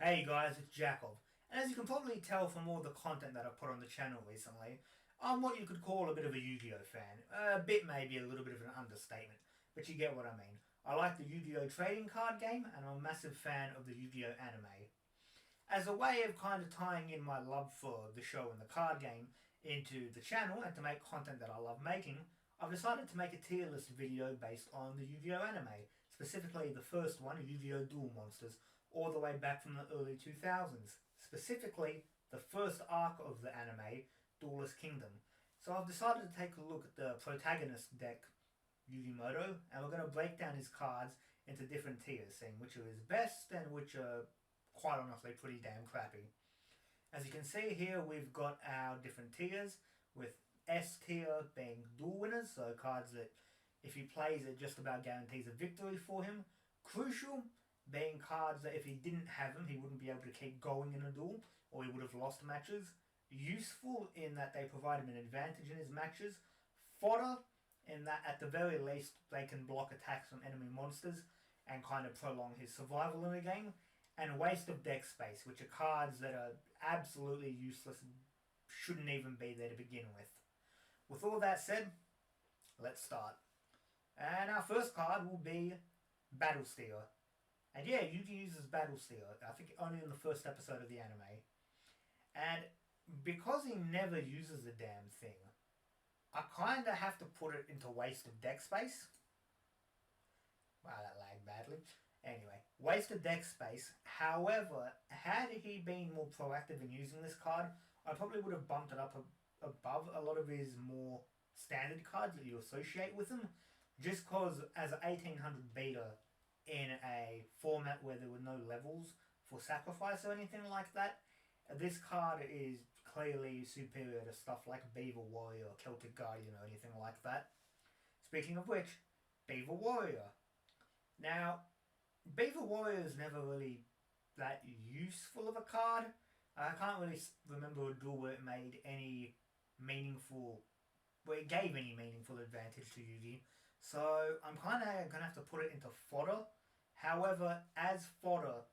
Hey guys, it's Jacob. And as you can probably tell from all the content that I've put on the channel recently, I'm what you could call a bit of a Yu-Gi-Oh fan. A bit maybe a little bit of an understatement, but you get what I mean. I like the Yu-Gi-Oh trading card game, and I'm a massive fan of the Yu-Gi-Oh anime. As a way of kind of tying in my love for the show and the card game into the channel and to make content that I love making, I've decided to make a tier list video based on the Yu-Gi-Oh anime, specifically the first one, Yu-Gi-Oh! Duel Monsters, all the way back from the early 2000s, specifically the first arc of the anime, Duelist Kingdom. So I've decided to take a look at the protagonist deck, Yugi Muto, and we're going to break down his cards into different tiers, seeing which are his best and which are, quite honestly, pretty damn crappy. As you can see here, we've got our different tiers, with S tier being duel winners, so cards that if he plays it just about guarantees a victory for him. Crucial being cards that if he didn't have them he wouldn't be able to keep going in a duel or he would have lost matches. Useful in that they provide him an advantage in his matches. Fodder in that at the very least they can block attacks from enemy monsters and kind of prolong his survival in the game. And waste of deck space, which are cards that are absolutely useless and shouldn't even be there to begin with. With all that said, let's start. And our first card will be Battle Steer. And yeah, Yugi uses Battle Steer, I think only in the first episode of the anime. And because he never uses the damn thing, I kinda have to put it into waste of deck space. Wow, that lagged badly. Anyway, waste of deck space. However, had he been more proactive in using this card, I probably would have bumped it up above a lot of his more standard cards that you associate with him. Just because as an 1800 beta in a format where there were no levels for sacrifice or anything like that, this card is clearly superior to stuff like Beaver Warrior or Celtic Guardian or anything like that. Speaking of which, Beaver Warrior. Now, Beaver Warrior is never really that useful of a card. I can't really remember a duel where it made any meaningful, where it gave any meaningful advantage to Yugi. So I'm kind of going to have to put it into fodder. However, as fodder,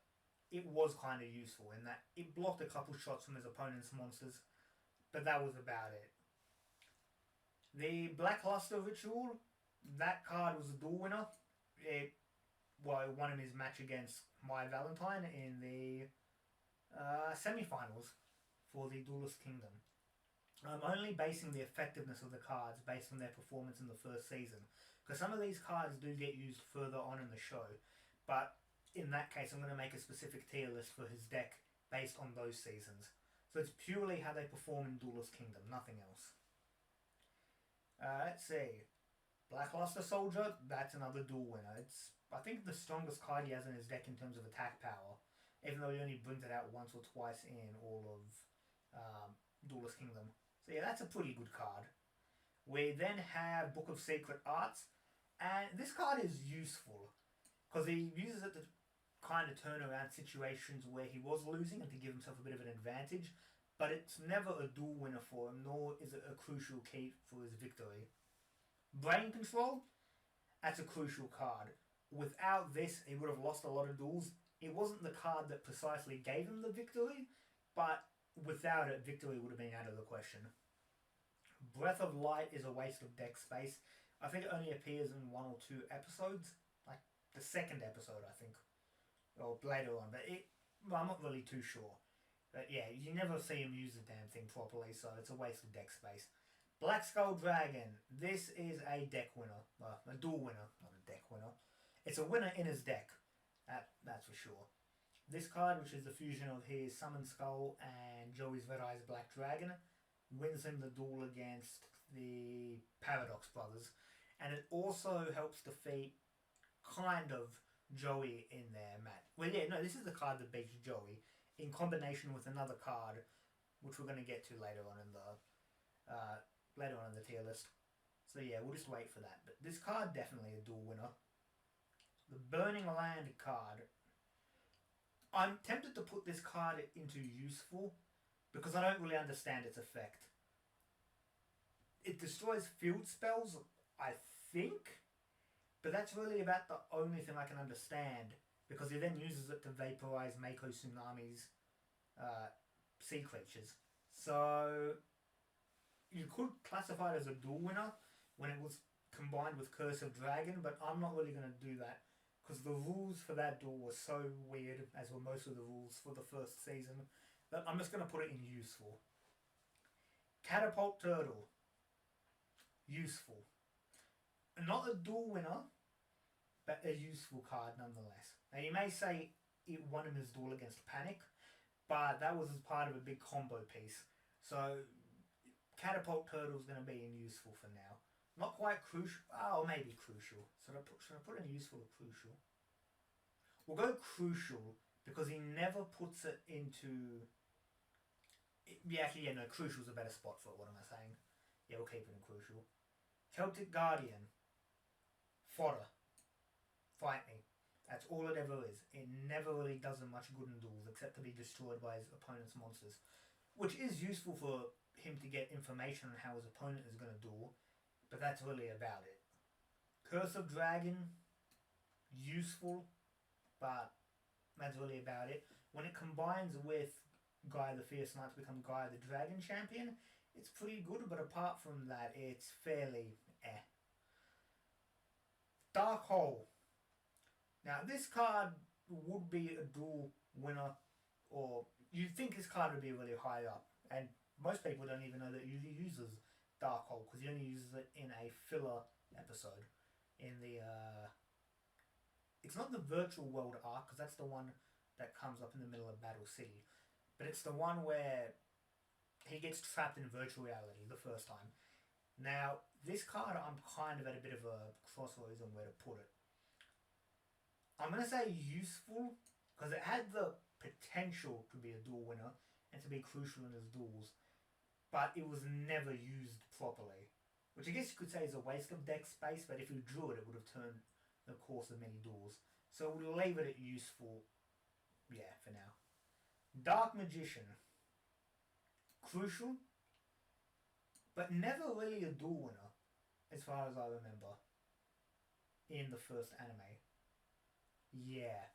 it was kind of useful in that it blocked a couple shots from his opponent's monsters, but that was about it. The Blackluster Ritual, that card was a duel winner. It won him his match against My Valentine in the semi-finals for the Duelist Kingdom. I'm only basing the effectiveness of the cards based on their performance in the first season, because some of these cards do get used further on in the show, but in that case I'm going to make a specific tier list for his deck based on those seasons. So it's purely how they perform in Duelist Kingdom, nothing else. Let's see. Blackluster Soldier, that's another duel winner. It's, I think, the strongest card he has in his deck in terms of attack power, even though he only brings it out once or twice in all of Duelist Kingdom. So yeah, that's a pretty good card. We then have Book of Secret Arts, and this card is useful because he uses it to kind of turn around situations where he was losing and to give himself a bit of an advantage, but it's never a duel winner for him, nor is it a crucial key for his victory. Brain Control, that's a crucial card. Without this, he would have lost a lot of duels. It wasn't the card that precisely gave him the victory, but without it, victory would have been out of the question. Breath of Light is a waste of deck space. I think it only appears in one or two episodes, like the second episode, I think, or later on. But I'm not really too sure. But yeah, you never see him use the damn thing properly, so it's a waste of deck space. Black Skull Dragon. This is a deck winner, a duel winner, not a deck winner. It's a winner in his deck, that's for sure. This card, which is the fusion of his Summon Skull and Joey's Red Eyes Black Dragon, wins him the duel against the Paradox Brothers. And it also helps defeat, kind of, Joey in their match. Well, yeah, no, this is the card that beats Joey, in combination with another card, which we're going to get to later on in the tier list. So yeah, we'll just wait for that. But this card, definitely a duel winner. The Burning Land card, I'm tempted to put this card into useful because I don't really understand its effect. It destroys field spells, I think, but that's really about the only thing I can understand. because he then uses it to vaporize Mako Tsunami's sea creatures. So you could classify it as a duel winner when it was combined with Curse of Dragon, but I'm not really going to do that because the rules for that duel were so weird, as were most of the rules for the first season, that I'm just going to put it in useful. Catapult Turtle. Useful. Not a duel winner, but a useful card nonetheless. Now you may say it won in his duel against Panic, but that was as part of a big combo piece. So Catapult Turtle's going to be in useful for now. Not quite crucial. Oh, maybe crucial. Should I put in useful or crucial? We'll go crucial because he never puts it into... Yeah, no, crucial's a better spot for it. What am I saying? Yeah, we'll keep it in crucial. Celtic Guardian. Fodder. Fight me. That's all it ever is. It never really does him much good in duels except to be destroyed by his opponent's monsters. Which is useful for him to get information on how his opponent is going to duel, but that's really about it. Curse of Dragon, useful, but that's really about it. When it combines with Gaia the Fierce Knight to become Gaia the Dragon Champion, it's pretty good, but apart from that, it's fairly eh. Dark Hole. Now, this card would be a duel winner, or you'd think this card would be really high up, and most people don't even know that Yugi uses Dark Hole because he only uses it in a filler episode. In the it's not the Virtual World arc because that's the one that comes up in the middle of Battle City, but it's the one where he gets trapped in virtual reality the first time. Now, this card I'm kind of at a bit of a crossroads on where to put it. I'm going to say useful because it had the potential to be a duel winner and to be crucial in his duels, but it was never used properly. Which I guess you could say is a waste of deck space, but if you drew it, it would have turned the course of many duels. So we'll leave it at useful, yeah, for now. Dark Magician. Crucial, but never really a duel winner, as far as I remember, in the first anime. Yeah,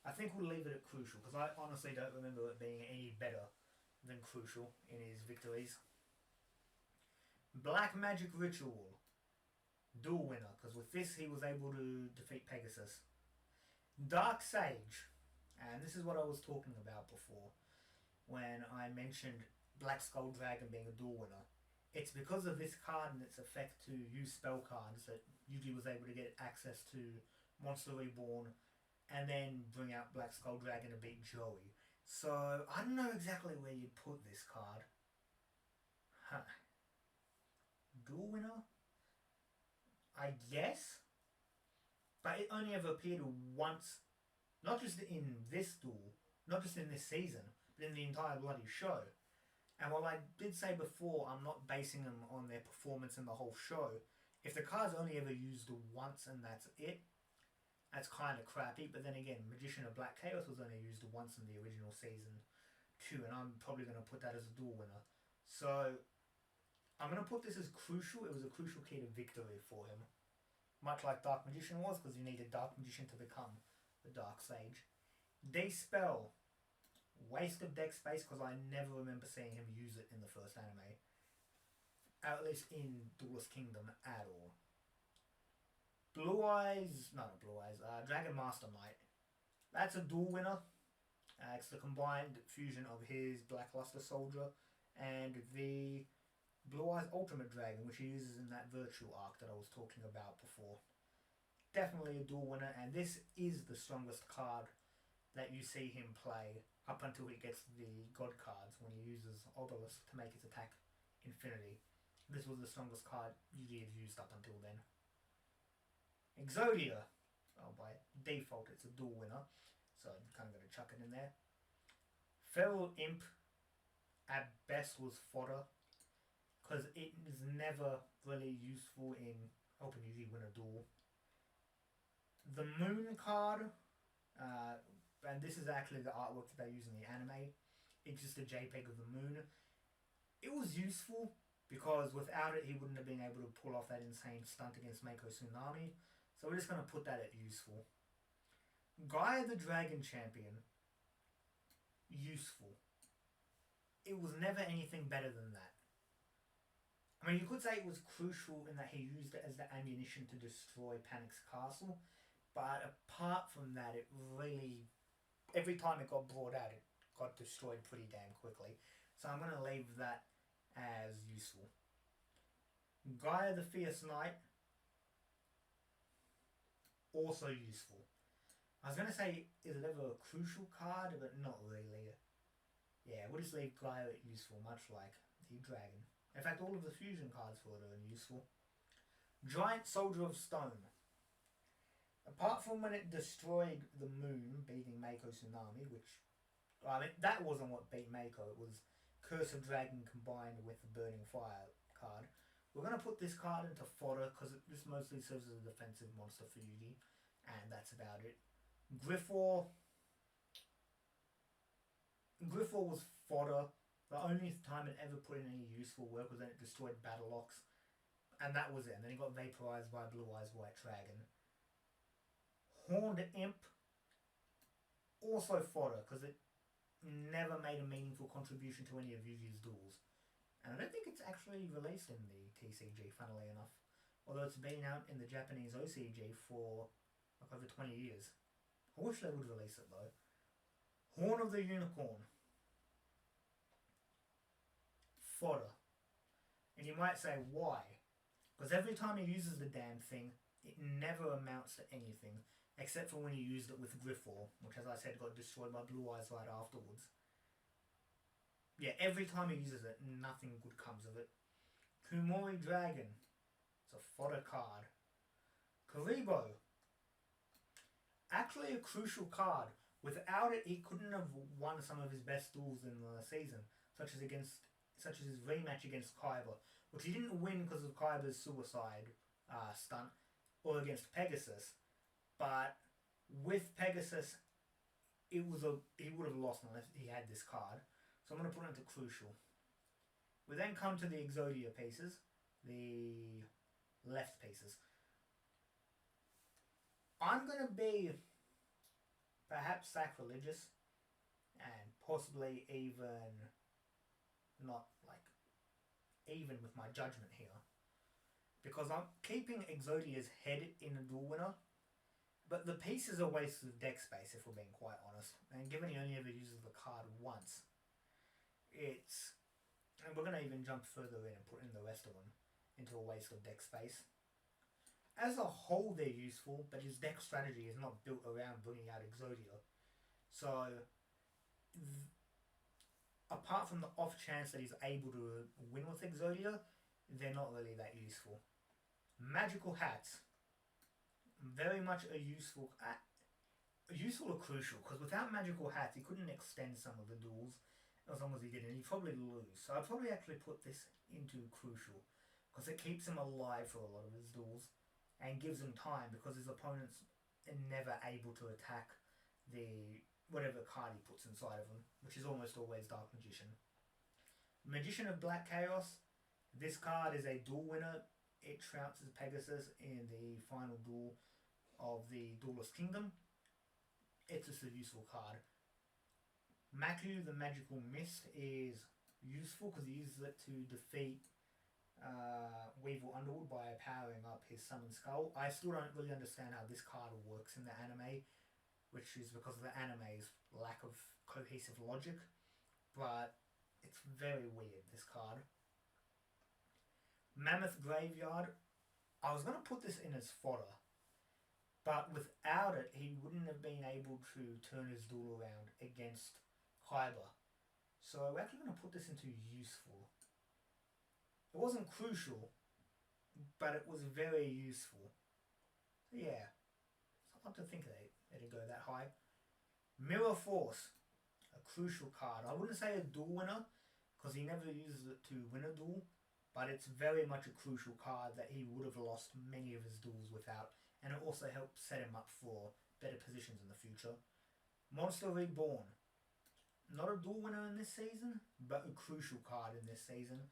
I think we'll leave it at crucial, because I honestly don't remember it being any better than crucial in his victories. Black Magic Ritual. Duel winner, because with this he was able to defeat Pegasus. Dark Sage. And this is what I was talking about before, when I mentioned Black Skull Dragon being a duel winner. It's because of this card and its effect to use spell cards that Yugi was able to get access to Monster Reborn and then bring out Black Skull Dragon to beat Joey. So, I don't know exactly where you'd put this card. Huh. Duel winner? I guess? But it only ever appeared once, not just in this duel, not just in this season, but in the entire bloody show. And while I did say before I'm not basing them on their performance in the whole show, if the card's only ever used once and that's it, that's kind of crappy. But then again, Magician of Black Chaos was only used once in the original season too, and I'm probably going to put that as a duel winner. So I'm going to put this as crucial. It was a crucial key to victory for him. Much like Dark Magician was, because you needed Dark Magician to become the Dark Sage. Dispel. Waste of deck space because I never remember seeing him use it in the first anime. At least in Duelist Kingdom at all. Blue Eyes, no, not Blue Eyes, Dragon Master Knight. That's a duel winner. It's the combined fusion of his Blackluster Soldier and the Blue Eyes Ultimate Dragon, which he uses in that virtual arc that I was talking about before. Definitely a duel winner, and this is the strongest card that you see him play up until he gets the God cards when he uses Obelisk to make his attack infinity. This was the strongest card Yugi had used up until then. Exodia. Oh, by default it's a duel winner, so I'm kind of going to chuck it in there. Feral Imp at best was fodder, because it is never really useful in helping Yugi win a duel. The Moon card, and this is actually the artwork that they use in the anime. It's just a JPEG of the moon. It was useful because without it he wouldn't have been able to pull off that insane stunt against Mako Tsunami. So we're just going to put that at useful. Gaia the Dragon Champion, useful. It was never anything better than that. I mean, you could say it was crucial in that he used it as the ammunition to destroy Panic's castle, but apart from that, it really, every time it got brought out, it got destroyed pretty damn quickly. So I'm going to leave that as useful. Gaia the Fierce Knight, also useful. I was going to say, is it ever a crucial card, but not really. Yeah, we'll just leave Gaia useful, much like the dragon. In fact, all of the fusion cards for it are useful. Giant Soldier of Stone. Apart from when it destroyed the moon, beating Mako Tsunami, which, I mean, that wasn't what beat Mako, it was Curse of Dragon combined with the Burning Fire card. We're going to put this card into fodder because this mostly serves as a defensive monster for Yugi, and that's about it. Griffor was fodder. The only time it ever put in any useful work was when it destroyed Battle Locks, and that was it. And then it got vaporized by Blue Eyes White Dragon. Horned Imp, also fodder because it never made a meaningful contribution to any of Yugi's duels. And I don't think it's actually released in the TCG, funnily enough. Although it's been out in the Japanese OCG for like over 20 years. I wish they would release it though. Horn of the Unicorn. Fodder. And you might say, why? Because every time he uses the damn thing, it never amounts to anything. Except for when he used it with Griffor, which as I said got destroyed by Blue Eyes right afterwards. Yeah, every time he uses it, nothing good comes of it. Kumori Dragon. It's a fodder card. Karibo. Actually a crucial card. Without it, he couldn't have won some of his best duels in the season, such as his rematch against Kaiba, which he didn't win because of Kaiba's suicide stunt, or against Pegasus. But with Pegasus, he would have lost unless he had this card. So I'm going to put it into crucial. We then come to the Exodia pieces, the left pieces. I'm going to be perhaps sacrilegious and possibly even not like even with my judgment here, because I'm keeping Exodia's head in a duel winner, but the piece is a waste of deck space if we're being quite honest, and given he only ever uses the card once, and we're going to even jump further in and put in the rest of them into a waste of deck space. As a whole they're useful, but his deck strategy is not built around bringing out Exodia. So, apart from the off chance that he's able to win with Exodia, they're not really that useful. Magical Hats. Very much a useful or crucial, because without Magical Hats he couldn't extend some of the duels as long as he did, and he'd probably lose. So I'd probably actually put this into crucial, because it keeps him alive for a lot of his duels and gives him time, because his opponents are never able to attack the whatever card he puts inside of him, which is almost always Dark Magician. Magician of Black Chaos. This card is a duel winner. It trounces Pegasus in the final duel of the Duelist Kingdom. It's just a useful card. Maku, the Magical Mist, is useful because he uses it to defeat Weevil Underwood by powering up his Summon Skull. I still don't really understand how this card works in the anime, which is because of the anime's lack of cohesive logic, but it's very weird, this card. Mammoth Graveyard. I was going to put this in as fodder, but without it he wouldn't have been able to turn his duel around against Kaiba. So we're actually going to put this into useful. It wasn't crucial, but it was very useful. So yeah, it's hard to think that it'd go that high. Mirror Force, a crucial card. I wouldn't say a duel winner, because he never uses it to win a duel, but it's very much a crucial card that he would have lost many of his duels without, and it also helps set him up for better positions in the future. Monster Reborn. Not a duel winner in this season, but a crucial card in this season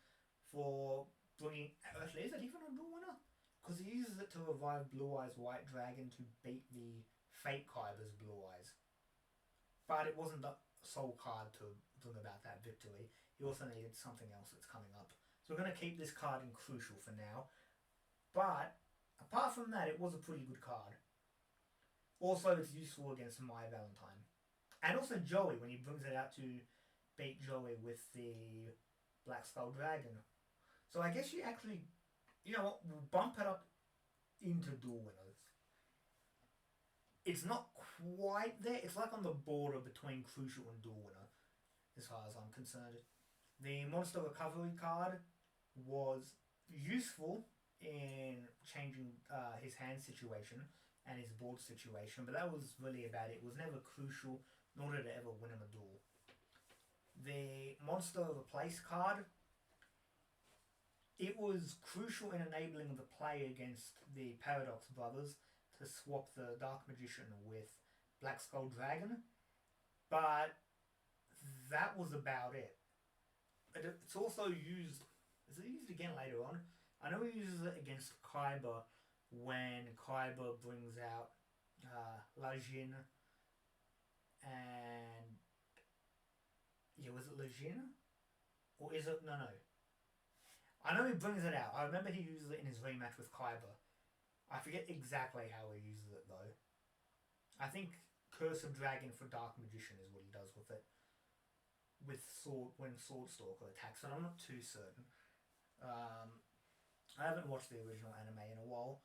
for bringing... Actually, is it even a duel winner? Because he uses it to revive Blue Eyes White Dragon to beat the fake Kyber's Blue Eyes. But it wasn't the sole card to bring about that victory. He also needed something else that's coming up. So we're going to keep this card in Crucial for now. But apart from that, it was a pretty good card. Also, it's useful against My Valentine. And also Joey, when he brings it out to beat Joey with the Black Skull Dragon. So I guess you actually, you know what, we'll bump it up into Duel Winners. It's not quite there. It's like on the border between Crucial and Duel Winner, as far as I'm concerned. The Monster Recovery card was useful in changing his hand situation and his board situation, but that was really about it. It was never crucial, nor did it ever win him a duel. The Monster Replace card, it was crucial in enabling the play against the Paradox Brothers to swap the Dark Magician with Black Skull Dragon, but that was about it. It's also used, is it used again later on? I know he uses it against Kyber when Kyber brings out Lajin and... yeah, was it Lajin? Or is it... no. I know he brings it out. I remember he uses it in his rematch with Kyber. I forget exactly how he uses it though. I think Curse of Dragon for Dark Magician is what he does with it. With Sword, when Swordstalker attacks, and I'm not too certain. I haven't watched the original anime in a while.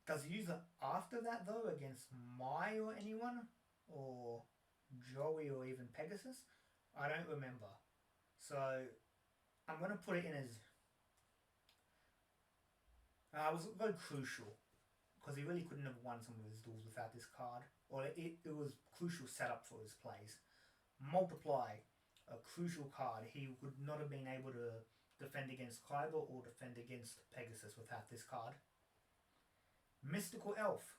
Does he use it after that though, against Mai or anyone? Or Joey or even Pegasus? I don't remember. So, I'm going to put it in as... it was very crucial, because he really couldn't have won some of his duels without this card. Or it was crucial setup for his plays. Multiply, a crucial card. He would not have been able to defend against Kyber or defend against Pegasus without this card. Mystical Elf,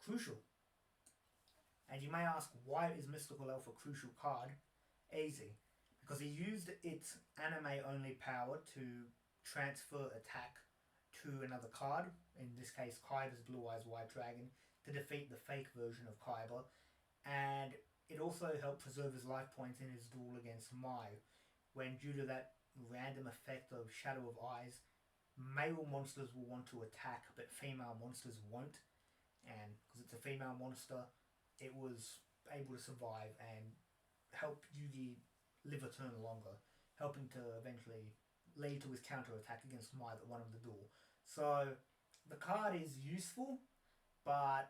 crucial. And you may ask, why is Mystical Elf a crucial card? Easy. Because he used its anime only power to transfer attack to another card, in this case Kyber's Blue Eyes White Dragon, to defeat the fake version of Kyber, and it also helped preserve his life points in his duel against Mai, when due to that random effect of Shadow of Eyes, male monsters will want to attack but female monsters won't, and because it's a female monster, it was able to survive and help Yugi live a turn longer, helping to eventually lead to his counter attack against Mai that won him the duel. So the card is useful, but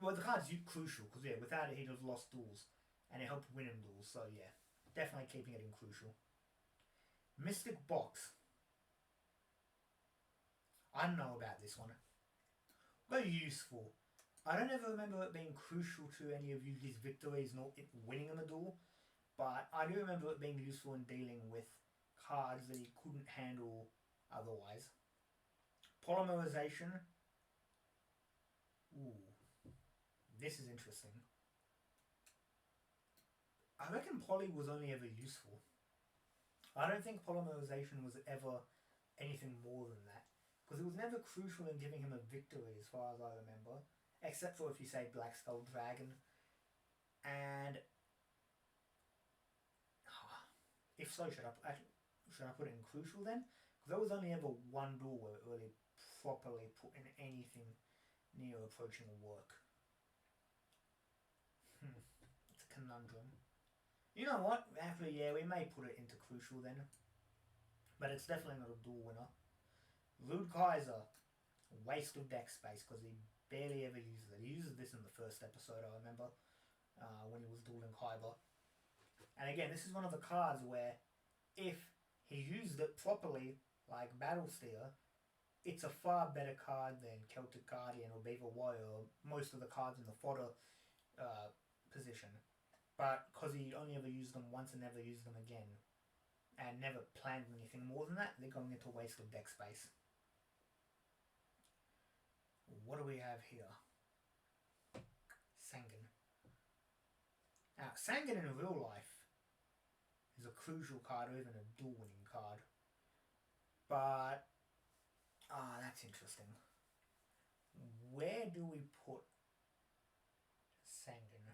well, the card's crucial because yeah, without it he'd have lost duels, and it helped win him duels. So yeah, definitely keeping it in crucial. Mystic Box. I don't know about this one. Very useful. I don't ever remember it being crucial to any of Yugi's victories, nor it winning him a duel, but I do remember it being useful in dealing with cards that he couldn't handle otherwise. Polymerization. Ooh. This is interesting. I reckon Poly was only ever useful. I don't think Polymerization was ever anything more than that. Because it was never crucial in giving him a victory as far as I remember. Except for if you say Black Skull Dragon. And... if so, should I put it in crucial then? Because there was only ever one duel where it really properly put in anything near approaching work. It's a conundrum. You know what? Actually, yeah, we may put it into crucial then. But it's definitely not a duel winner. Rude Kaiser. Waste of deck space because he barely ever uses it. He uses this in the first episode, I remember, when he was dueling Kyber. And again, this is one of the cards where if he used it properly, like Battle Steer, it's a far better card than Celtic Guardian or Beaver Warrior, or most of the cards in the fodder position. But because he only ever used them once and never used them again, and never planned anything more than that, they're going into waste of deck space. What do we have here? Sangan. Now, Sangan in real life is a crucial card or even a duel winning card. But, that's interesting. where do we put Sangan?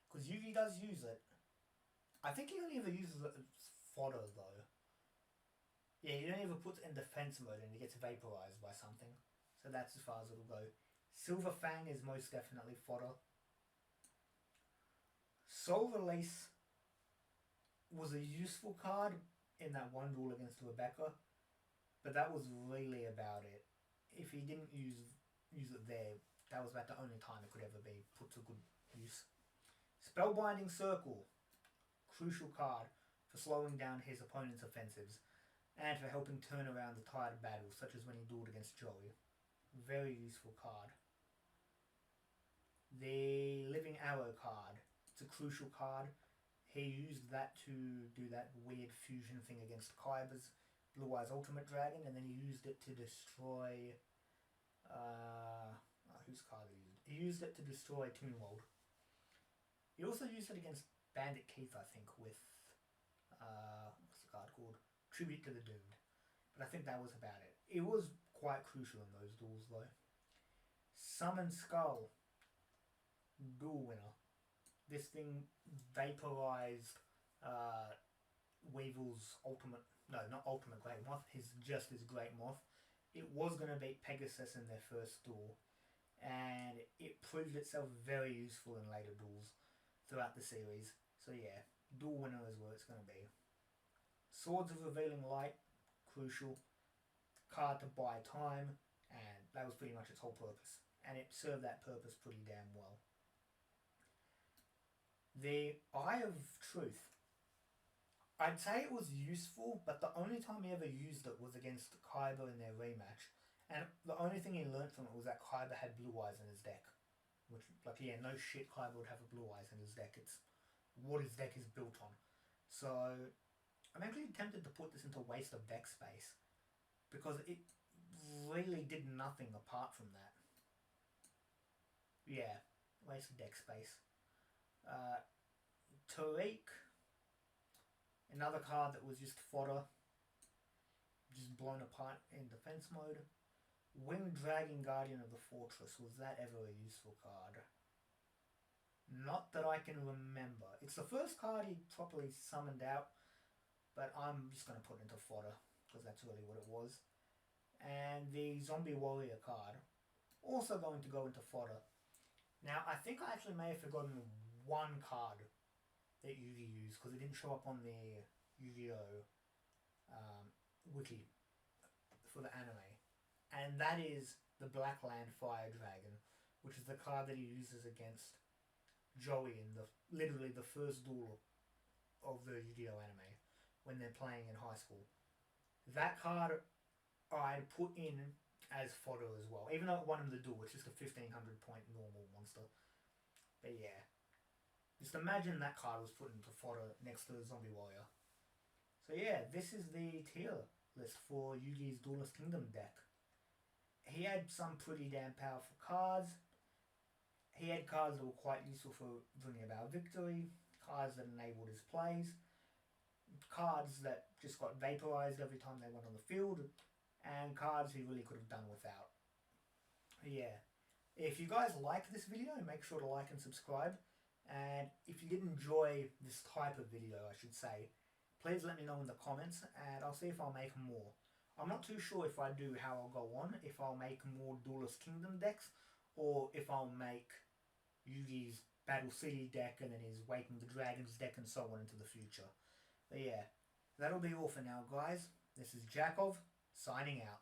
Because Yugi does use it. I think he only ever uses it as fodder though. Yeah, he only ever puts it in defense mode and he gets vaporized by something. So that's as far as it'll go. Silver Fang is most definitely fodder. Soul Release was a useful card in that one duel against Rebecca, but that was really about it. If he didn't use it there, that was about the only time it could ever be put to good use. Spellbinding Circle, crucial card for slowing down his opponent's offensives and for helping turn around the tide of battle, such as when he dueled against Joey. Very useful card. The Living Arrow card, it's a crucial card. He used that to do that weird fusion thing against Kaiba's Blue Eyes Ultimate Dragon, and then he used it to destroy... whose card did he use? He used it to destroy Toonwald. He also used it against Bandit Keith, I think, with... what's the card called? Tribute to the Doomed. But I think that was about it. It was quite crucial in those duels, though. Summon Skull. Duel winner. This thing vaporized Weevil's ultimate... No, not ultimate Great Moth. Just his Great Moth. It was going to beat Pegasus in their first duel. And it proved itself very useful in later duels throughout the series. So yeah, duel winner is where it's going to be. Swords of Revealing Light. Crucial. Card to buy time. And that was pretty much its whole purpose. And it served that purpose pretty damn well. The Eye of Truth. I'd say it was useful, but the only time he ever used it was against Kaiba in their rematch. And the only thing he learned from it was that Kaiba had Blue Eyes in his deck. Which, like, yeah, no shit Kaiba would have a Blue Eyes in his deck. It's what his deck is built on. So, I'm actually tempted to put this into waste of deck space. Because it really did nothing apart from that. Yeah, waste of deck space. Tariq, another card that was just fodder, just blown apart in defense mode. Winged Dragon, Guardian of the Fortress, was that ever a useful card? Not that I can remember. It's the first card he properly summoned out, but I'm just going to put it into fodder, because that's really what it was. And the Zombie Warrior card, also going to go into fodder. Now, I think I actually may have forgotten one card that Yugi used, because it didn't show up on the Yu-Gi-Oh! Wiki for the anime. And that is the Blackland Fire Dragon, which is the card that he uses against Joey in literally the first duel of the Yu-Gi-Oh! Anime, when they're playing in high school. That card I'd put in as fodder as well, even though it won him the duel. It's just a 1500 point normal monster. But yeah, just imagine that card was put into fodder next to the Zombie Warrior. So yeah, this is the tier list for Yugi's Duelist Kingdom deck. He had some pretty damn powerful cards. He had cards that were quite useful for bringing about victory, cards that enabled his plays, cards that just got vaporized every time they went on the field, and cards he really could have done without. Yeah. If you guys like this video, make sure to like and subscribe. And if you did enjoy this type of video, I should say, please let me know in the comments and I'll see if I'll make more. I'm not too sure if I do how I'll go on, if I'll make more Duelist Kingdom decks, or if I'll make Yugi's Battle City deck and then his Waking the Dragons deck and so on into the future. But yeah, that'll be all for now, guys. This is Jakov, signing out.